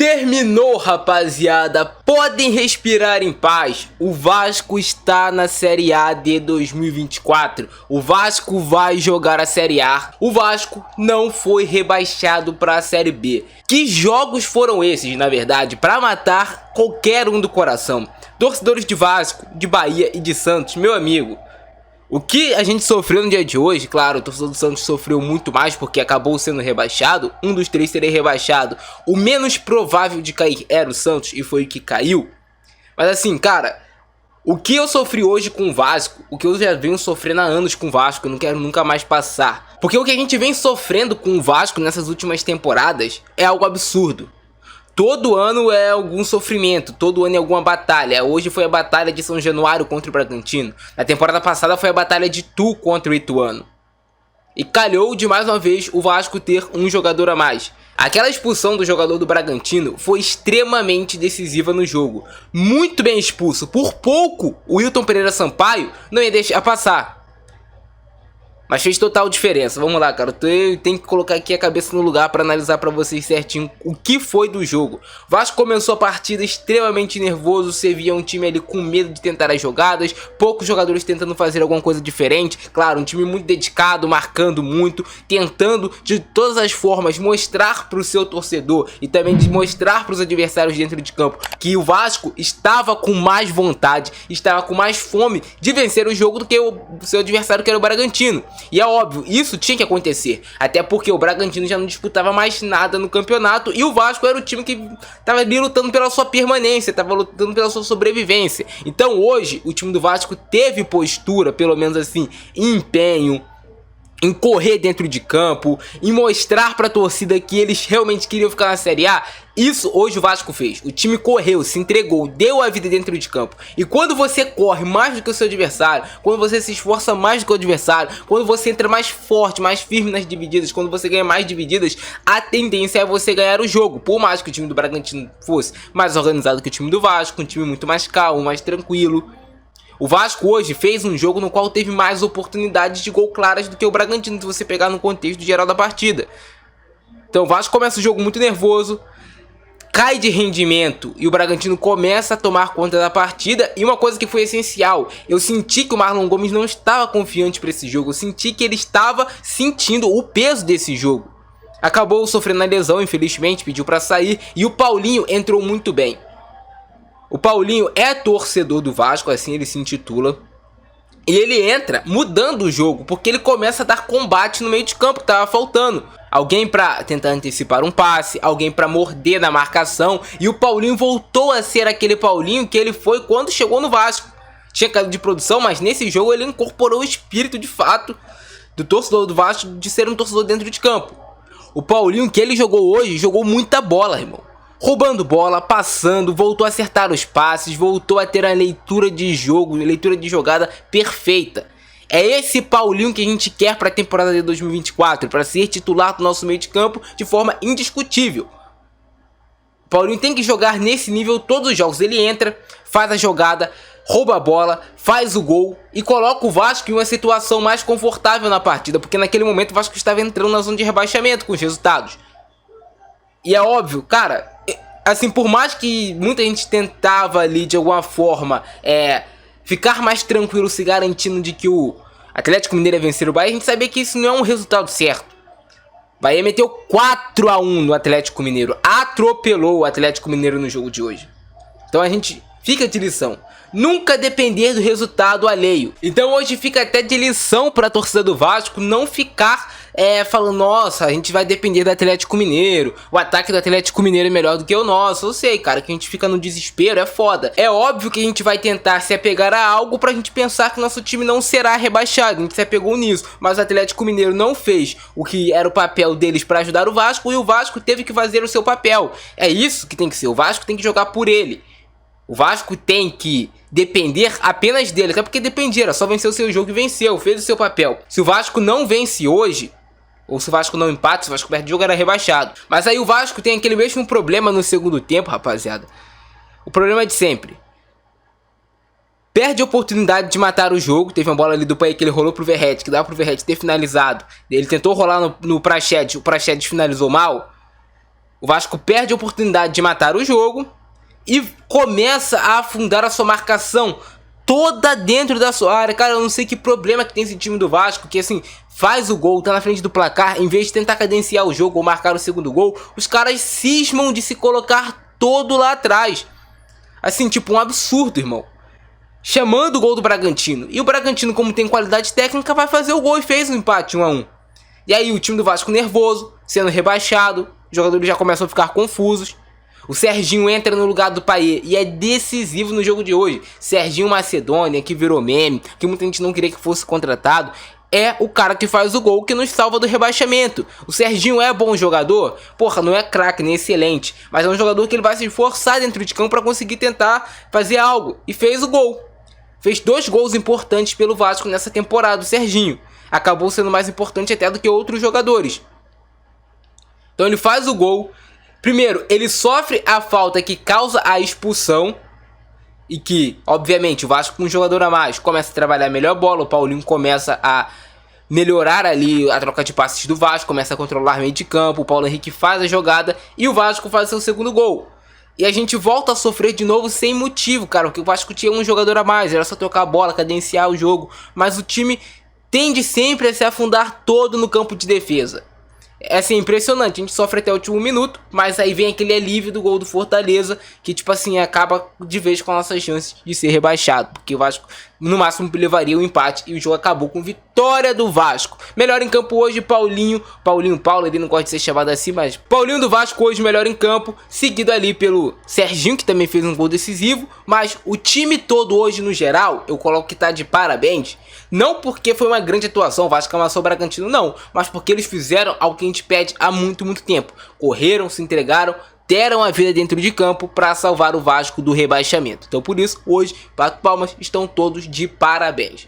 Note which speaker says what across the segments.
Speaker 1: Terminou, rapaziada, podem respirar em paz, o Vasco está na Série A de 2024, o Vasco vai jogar a Série A, o Vasco não foi rebaixado para a Série B. Que jogos foram esses, na verdade, para matar qualquer um do coração? Torcedores de Vasco, de Bahia e de Santos, meu amigo, o que a gente sofreu no dia de hoje, claro, o torcedor do Santos sofreu muito mais porque acabou sendo rebaixado, um dos três seria rebaixado, o menos provável de cair era o Santos e foi o que caiu. Mas assim, cara, o que eu sofri hoje com o Vasco, o que eu já venho sofrendo há anos com o Vasco, eu não quero nunca mais passar. Porque o que a gente vem sofrendo com o Vasco nessas últimas temporadas é algo absurdo. Todo ano é algum sofrimento, todo ano é alguma batalha. Hoje foi a batalha de São Januário contra o Bragantino. Na temporada passada foi a batalha de Itu contra o Ituano. E calhou de mais uma vez o Vasco ter um jogador a mais. Aquela expulsão do jogador do Bragantino foi extremamente decisiva no jogo. Muito bem expulso. Por pouco o Wilton Pereira Sampaio não ia deixar passar. Mas fez total diferença. Vamos lá, cara. Eu tenho que colocar aqui a cabeça no lugar para analisar para vocês certinho o que foi do jogo. Vasco começou a partida extremamente nervoso. Você via um time ali com medo de tentar as jogadas. Poucos jogadores tentando fazer alguma coisa diferente. Claro, um time muito dedicado, marcando muito. Tentando de todas as formas mostrar para o seu torcedor e também de mostrar para os adversários dentro de campo que o Vasco estava com mais vontade, estava com mais fome de vencer o jogo do que o seu adversário, que era o Bragantino. E é óbvio, isso tinha que acontecer, até porque o Bragantino já não disputava mais nada no campeonato e o Vasco era o time que estava ali lutando pela sua permanência, estava lutando pela sua sobrevivência. Então hoje o time do Vasco teve postura, pelo menos assim, empenho em correr dentro de campo, em mostrar para a torcida que eles realmente queriam ficar na Série A. Isso hoje o Vasco fez. O time correu, se entregou, deu a vida dentro de campo. E quando você corre mais do que o seu adversário, quando você se esforça mais do que o adversário, quando você entra mais forte, mais firme nas divididas, quando você ganha mais divididas, a tendência é você ganhar o jogo. Por mais que o time do Bragantino fosse mais organizado que o time do Vasco, um time muito mais calmo, mais tranquilo. O Vasco hoje fez um jogo no qual teve mais oportunidades de gol claras do que o Bragantino, se você pegar no contexto geral da partida. Então o Vasco começa o jogo muito nervoso, cai de rendimento e o Bragantino começa a tomar conta da partida. E uma coisa que foi essencial, eu senti que o Marlon Gomes não estava confiante para esse jogo, eu senti que ele estava sentindo o peso desse jogo. Acabou sofrendo a lesão, infelizmente, pediu para sair e o Paulinho entrou muito bem. O Paulinho é torcedor do Vasco, assim ele se intitula. E ele entra mudando o jogo, porque ele começa a dar combate no meio de campo que tava faltando. Alguém para tentar antecipar um passe, alguém para morder na marcação. E o Paulinho voltou a ser aquele Paulinho que ele foi quando chegou no Vasco. Tinha caído de produção, mas nesse jogo ele incorporou o espírito de fato do torcedor do Vasco de ser um torcedor dentro de campo. O Paulinho que ele jogou hoje, jogou muita bola, irmão. Roubando bola, passando, voltou a acertar os passes, voltou a ter a leitura de jogo, leitura de jogada perfeita. É esse Paulinho que a gente quer para a temporada de 2024, para ser titular do nosso meio de campo de forma indiscutível. O Paulinho tem que jogar nesse nível todos os jogos. Ele entra, faz a jogada, rouba a bola, faz o gol e coloca o Vasco em uma situação mais confortável na partida, porque naquele momento o Vasco estava entrando na zona de rebaixamento com os resultados. E é óbvio, cara, assim, por mais que muita gente tentava ali de alguma forma ficar mais tranquilo, se garantindo de que o Atlético Mineiro ia vencer o Bahia, a gente sabia que isso não é um resultado certo. O Bahia meteu 4-1 no Atlético Mineiro, atropelou o Atlético Mineiro no jogo de hoje. Então a gente fica de lição, nunca depender do resultado alheio. Então hoje fica até de lição para a torcida do Vasco não ficar falando, nossa, a gente vai depender do Atlético Mineiro, o ataque do Atlético Mineiro é melhor do que o nosso. Eu sei, cara, que a gente fica no desespero, é foda. É óbvio que a gente vai tentar se apegar a algo pra gente pensar que nosso time não será rebaixado, a gente se apegou nisso, mas o Atlético Mineiro não fez o que era o papel deles pra ajudar o Vasco e o Vasco teve que fazer o seu papel. É isso que tem que ser, o Vasco tem que jogar por ele. O Vasco tem que depender apenas dele, até porque dependia, era só vencer o seu jogo e venceu, fez o seu papel. Se o Vasco não vence hoje, ou se o Vasco não empata, se o Vasco perde o jogo, era rebaixado. Mas aí o Vasco tem aquele mesmo problema no segundo tempo, rapaziada. O problema é de sempre. Perde a oportunidade de matar o jogo. Teve uma bola ali do Pai que ele rolou pro Verratti, que dava pro Verratti ter finalizado. Ele tentou rolar no Praxedes, o Praxedes finalizou mal. O Vasco perde a oportunidade de matar o jogo e começa a afundar a sua marcação toda dentro da sua área. Cara, eu não sei que problema que tem esse time do Vasco, que assim, faz o gol, tá na frente do placar, em vez de tentar cadenciar o jogo ou marcar o segundo gol, os caras cismam de se colocar todo lá atrás. Assim, tipo um absurdo, irmão. Chamando o gol do Bragantino. E o Bragantino, como tem qualidade técnica, vai fazer o gol e fez um empate 1 a 1. E aí o time do Vasco nervoso, sendo rebaixado, os jogadores já começam a ficar confusos. O Serginho entra no lugar do Payet e é decisivo no jogo de hoje. Serginho Macedônia, que virou meme, que muita gente não queria que fosse contratado, é o cara que faz o gol que nos salva do rebaixamento. O Serginho é bom jogador? Porra, não é craque nem excelente, mas é um jogador que ele vai se esforçar dentro de campo para conseguir tentar fazer algo. E fez o gol. Fez 2 gols importantes pelo Vasco nessa temporada, o Serginho. Acabou sendo mais importante até do que outros jogadores. Então ele faz o gol. Primeiro, ele sofre a falta que causa a expulsão. E que, obviamente, o Vasco com um jogador a mais começa a trabalhar melhor a bola. O Paulinho começa a melhorar ali a troca de passes do Vasco. Começa a controlar meio de campo. O Paulo Henrique faz a jogada e o Vasco faz seu segundo gol. E a gente volta a sofrer de novo sem motivo, cara. Porque o Vasco tinha um jogador a mais. Era só tocar a bola, cadenciar o jogo. Mas o time tende sempre a se afundar todo no campo de defesa. É assim, impressionante, a gente sofre até o último minuto, mas aí vem aquele alívio do gol do Fortaleza, que tipo assim, acaba de vez com nossas chances de ser rebaixado, porque o Vasco no máximo levaria o empate e o jogo acabou com vitória do Vasco. Melhor em campo hoje, Paulo, ele não gosta de ser chamado assim, mas Paulinho do Vasco hoje melhor em campo, seguido ali pelo Serginho, que também fez um gol decisivo, mas o time todo hoje no geral, eu coloco que tá de parabéns, não porque foi uma grande atuação, o Vasco amassou o Bragantino, não, mas porque eles fizeram algo que a gente pede há muito tempo, correram, se entregaram, deram a vida dentro de campo para salvar o Vasco do rebaixamento. Então por isso, hoje, bato palmas, estão todos de parabéns.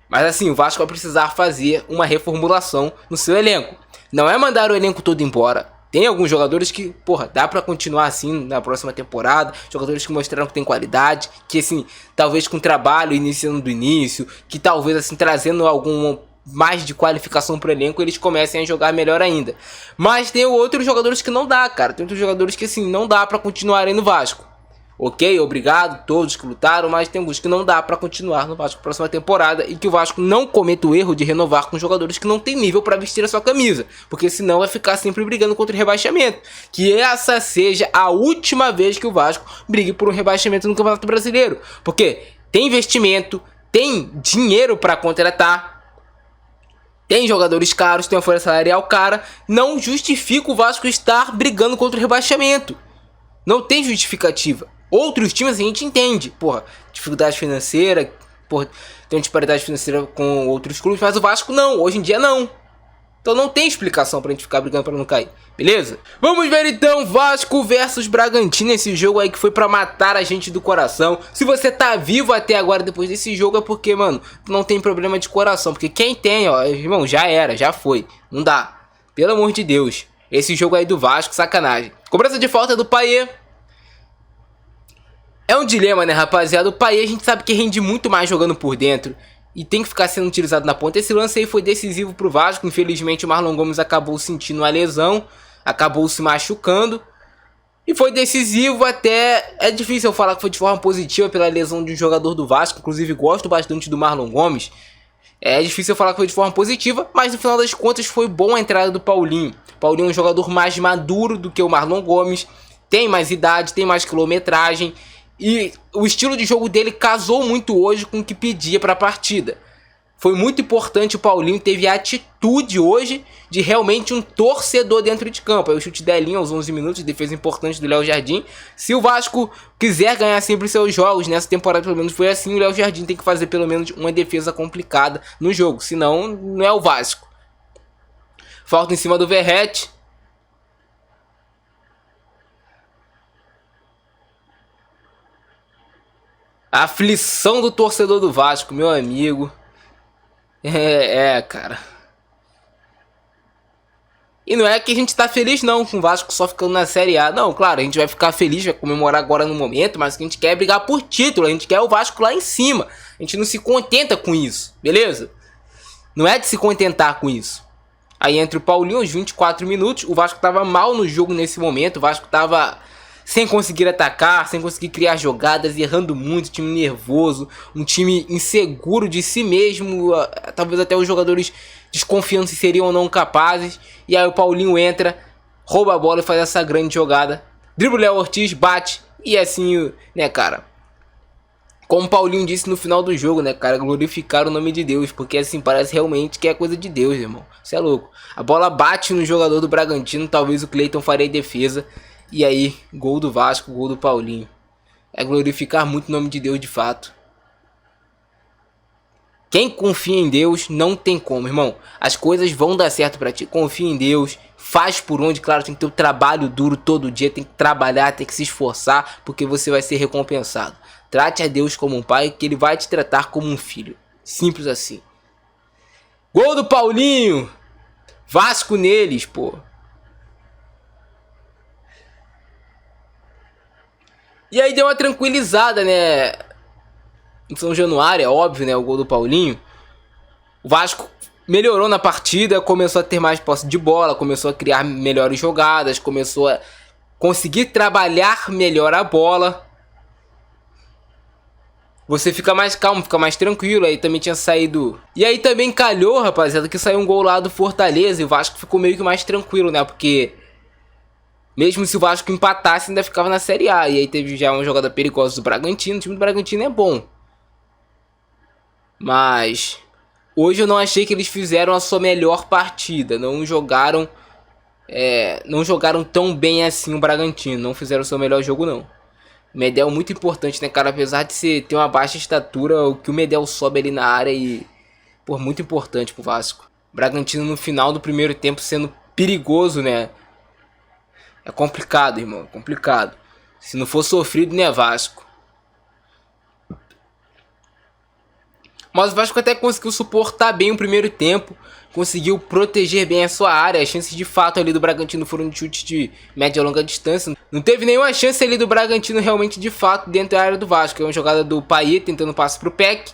Speaker 1: Mas assim, o Vasco vai precisar fazer uma reformulação no seu elenco. Não é mandar o elenco todo embora. Tem alguns jogadores que, porra, dá pra continuar assim na próxima temporada. Jogadores que mostraram que tem qualidade, que assim, talvez com trabalho iniciando do início, que talvez assim, trazendo algum mais de qualificação pro elenco, eles comecem a jogar melhor ainda. Mas tem outros jogadores que não dá, cara. Tem outros jogadores que assim, não dá pra continuarem no Vasco. Ok, obrigado a todos que lutaram, mas tem alguns que não dá pra continuar no Vasco na próxima temporada e que o Vasco não cometa o erro de renovar com jogadores que não tem nível pra vestir a sua camisa, porque senão vai ficar sempre brigando contra o rebaixamento. Que essa seja a última vez que o Vasco brigue por um rebaixamento no Campeonato Brasileiro, porque tem investimento, tem dinheiro pra contratar, tem jogadores caros, tem uma folha salarial cara, não justifica o Vasco estar brigando contra o rebaixamento. Não tem justificativa. Outros times a gente entende, porra, dificuldade financeira, porra, tem uma disparidade financeira com outros clubes, mas o Vasco não, hoje em dia não. Então não tem explicação pra gente ficar brigando pra não cair, beleza? Vamos ver então Vasco versus Bragantino, esse jogo aí que foi pra matar a gente do coração. Se você tá vivo até agora depois desse jogo é porque, mano, não tem problema de coração, porque quem tem, ó, irmão, já era, já foi, não dá. Pelo amor de Deus, esse jogo aí do Vasco, sacanagem. Cobrança de falta do Payet. É um dilema, né, rapaziada? O Payet a gente sabe que rende muito mais jogando por dentro e tem que ficar sendo utilizado na ponta. Esse lance aí foi decisivo pro Vasco. Infelizmente o Marlon Gomes acabou sentindo uma lesão, acabou se machucando e foi decisivo até... É difícil eu falar que foi de forma positiva pela lesão de um jogador do Vasco. Inclusive gosto bastante do Marlon Gomes. É difícil eu falar que foi de forma positiva, mas no final das contas foi bom a entrada do Paulinho. Paulinho é um jogador mais maduro do que o Marlon Gomes, tem mais idade, tem mais quilometragem. E o estilo de jogo dele casou muito hoje com o que pedia para a partida. Foi muito importante, o Paulinho teve a atitude hoje de realmente um torcedor dentro de campo. Aí o chute delinho aos 11 minutos, defesa importante do Léo Jardim. Se o Vasco quiser ganhar sempre seus jogos, nessa temporada pelo menos foi assim, o Léo Jardim tem que fazer pelo menos uma defesa complicada no jogo, senão não é o Vasco. Falta em cima do Verratti. A aflição do torcedor do Vasco, meu amigo. Cara. E não é que a gente tá feliz não com o Vasco só ficando na Série A. Não, claro, a gente vai ficar feliz, vai comemorar agora no momento, mas que a gente quer é brigar por título, a gente quer o Vasco lá em cima. A gente não se contenta com isso, beleza? Não é de se contentar com isso. Aí entra o Paulinho aos 24 minutos. O Vasco tava mal no jogo nesse momento. O Vasco tava sem conseguir atacar, sem conseguir criar jogadas, errando muito, time nervoso, um time inseguro de si mesmo, talvez até os jogadores desconfiando se seriam ou não capazes. E aí o Paulinho entra, rouba a bola e faz essa grande jogada. Dribla o Léo Ortiz, bate e assim, né, cara? Como o Paulinho disse no final do jogo, né, cara, glorificar o nome de Deus, porque assim, parece realmente que é coisa de Deus, irmão. Você é louco. A bola bate no jogador do Bragantino, talvez o Cleiton faria defesa. E aí, gol do Vasco, gol do Paulinho. É glorificar muito o nome de Deus de fato. Quem confia em Deus não tem como, irmão. As coisas vão dar certo pra ti. Confia em Deus, faz por onde, claro, tem que ter um trabalho duro todo dia, tem que trabalhar, tem que se esforçar, porque você vai ser recompensado. Trate a Deus como um pai, que ele vai te tratar como um filho. Simples assim. Gol do Paulinho! Vasco neles, pô. E aí deu uma tranquilizada, né? Em São Januário, é óbvio, né? O gol do Paulinho. O Vasco melhorou na partida, começou a ter mais posse de bola, começou a criar melhores jogadas, começou a conseguir trabalhar melhor a bola. Você fica mais calmo, fica mais tranquilo. Aí também tinha saído... E aí também calhou, rapaziada, que saiu um gol lá do Fortaleza. E o Vasco ficou meio que mais tranquilo, né? Porque mesmo se o Vasco empatasse, ainda ficava na Série A. E aí teve já uma jogada perigosa do Bragantino. O time do Bragantino é bom. Mas hoje eu não achei que eles fizeram a sua melhor partida. Não jogaram tão bem assim o Bragantino. Não fizeram o seu melhor jogo, não. O Medel muito importante, né, cara? Apesar de ter uma baixa estatura, o que o Medel sobe ali na área e... Pô, muito importante pro Vasco. O Bragantino no final do primeiro tempo sendo perigoso, né? É complicado, irmão. É complicado. Se não for sofrido, né, Vasco? Mas o Vasco até conseguiu suportar bem o primeiro tempo. Conseguiu proteger bem a sua área. As chances de fato ali do Bragantino foram de chute de média e longa distância. Não teve nenhuma chance ali do Bragantino realmente de fato dentro da área do Vasco. É uma jogada do Payet tentando passe pro Peck.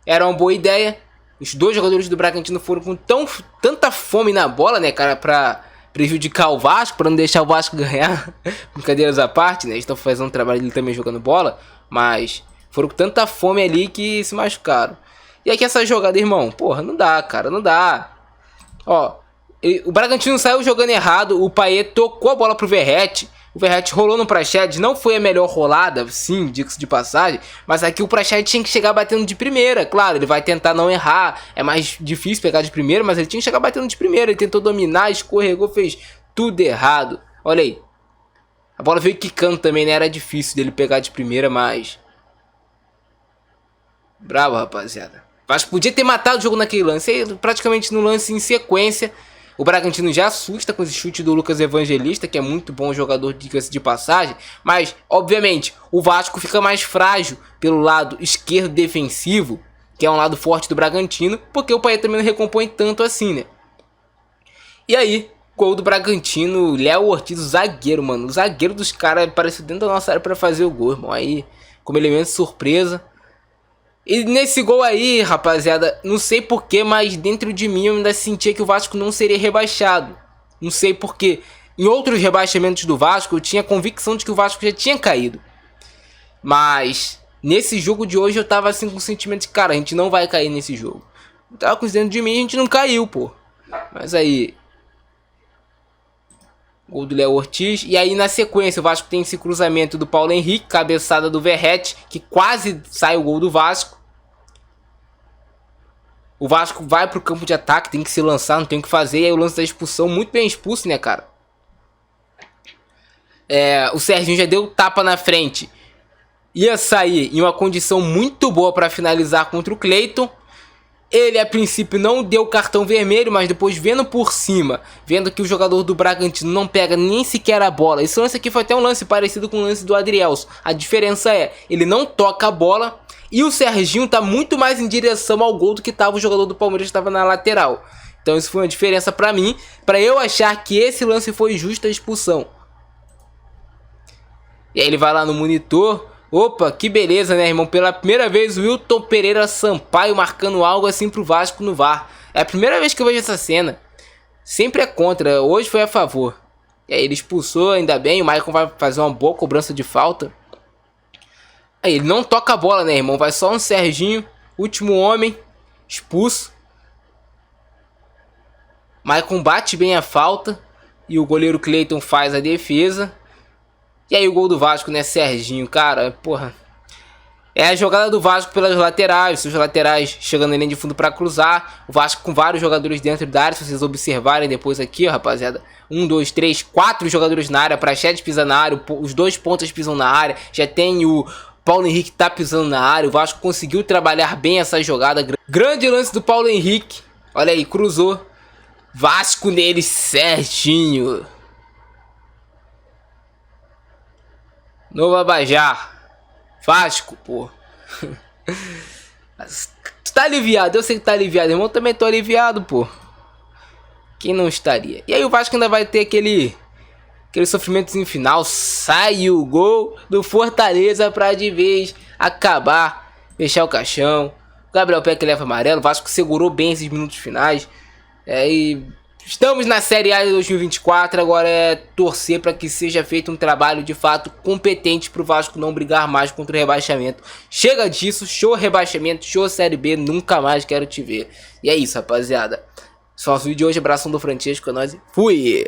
Speaker 1: Era uma boa ideia. Os dois jogadores do Bragantino foram com tanta fome na bola, né, cara, pra prejudicar o Vasco, pra não deixar o Vasco ganhar. Brincadeiras à parte, né? Eles estão fazendo um trabalho ali também jogando bola. Mas foram com tanta fome ali que se machucaram. E aqui essa jogada, irmão, porra, não dá, cara, não dá. Ó, o Bragantino saiu jogando errado, o Payet tocou a bola pro Verratti. O Verratti rolou no Praxedes, não foi a melhor rolada, sim, diga-se de passagem. Mas aqui o Praxedes tinha que chegar batendo de primeira. Claro, ele vai tentar não errar, é mais difícil pegar de primeira, mas ele tinha que chegar batendo de primeira. Ele tentou dominar, escorregou, fez tudo errado. Olha aí. A bola veio quicando também, né? Era difícil dele pegar de primeira, mas... Bravo, rapaziada. Vasco podia ter matado o jogo naquele lance. Praticamente no lance em sequência. O Bragantino já assusta com esse chute do Lucas Evangelista, que é muito bom jogador, diga-se de passagem. Mas, obviamente, o Vasco fica mais frágil pelo lado esquerdo defensivo, que é um lado forte do Bragantino, porque o Payet também não recompõe tanto assim, né? E aí, gol do Bragantino, Léo Ortiz, o zagueiro, mano. O zagueiro dos caras apareceu dentro da nossa área pra fazer o gol, irmão. Aí, como elemento de surpresa... E nesse gol aí, rapaziada, não sei porquê, mas dentro de mim eu ainda sentia que o Vasco não seria rebaixado. Não sei porquê. Em outros rebaixamentos do Vasco, eu tinha a convicção de que o Vasco já tinha caído. Mas nesse jogo de hoje eu tava assim com o sentimento de, cara, a gente não vai cair nesse jogo. Eu tava com isso dentro de mim e a gente não caiu, pô. Mas aí... Gol do Léo Ortiz. E aí na sequência o Vasco tem esse cruzamento do Paulo Henrique, cabeçada do Verratti, que quase sai o gol do Vasco. O Vasco vai pro campo de ataque, tem que se lançar, não tem o que fazer. E aí o lance da expulsão, muito bem expulso, né, cara? O Serginho já deu tapa na frente. Ia sair em uma condição muito boa para finalizar contra o Cleiton. Ele a princípio não deu cartão vermelho, mas depois vendo por cima, vendo que o jogador do Bragantino não pega nem sequer a bola. Esse lance aqui foi até um lance parecido com o lance do Adrielson. A diferença é, ele não toca a bola e o Serginho tá muito mais em direção ao gol do que tava o jogador do Palmeiras que estava na lateral. Então isso foi uma diferença pra mim, pra eu achar que esse lance foi justa a expulsão. E aí ele vai lá no monitor... Opa, que beleza, né, irmão? Pela primeira vez o Wilton Pereira Sampaio marcando algo assim pro Vasco no VAR. É a primeira vez que eu vejo essa cena. sempre é contra, hoje foi a favor. E aí ele expulsou, ainda bem, o Maicon vai fazer uma boa cobrança de falta. Aí ele não toca a bola, né, irmão? Vai só um Serginho, último homem, expulso. Maicon bate bem a falta e o goleiro Cleiton faz a defesa. E aí o gol do Vasco, né, Serginho, cara, porra. É a jogada do Vasco pelas laterais, seus laterais chegando em linha de fundo para cruzar. O Vasco com vários jogadores dentro da área, se vocês observarem depois aqui, ó, rapaziada. 1, 2, 3, 4 jogadores na área, Praxedes pisa na área, os dois pontas pisam na área. Já tem o Paulo Henrique tá pisando na área, o Vasco conseguiu trabalhar bem essa jogada. Grande lance do Paulo Henrique, olha aí, cruzou. Vasco nele certinho. Novo Abajar. Vasco, pô. Tu tá aliviado, eu sei que tá aliviado, irmão. Eu também tô aliviado, pô. Quem não estaria? E aí o Vasco ainda vai ter aquele sofrimentozinho final. Sai o gol do Fortaleza pra de vez acabar, fechar o caixão. Gabriel Peck leva amarelo. O Vasco segurou bem esses minutos finais. E estamos na Série A de 2024, agora é torcer para que seja feito um trabalho de fato competente para o Vasco não brigar mais contra o rebaixamento. Chega disso, show rebaixamento, show Série B, nunca mais quero te ver. E é isso, rapaziada. Só o vídeo de hoje, abração do Francesco, é nóis, fui!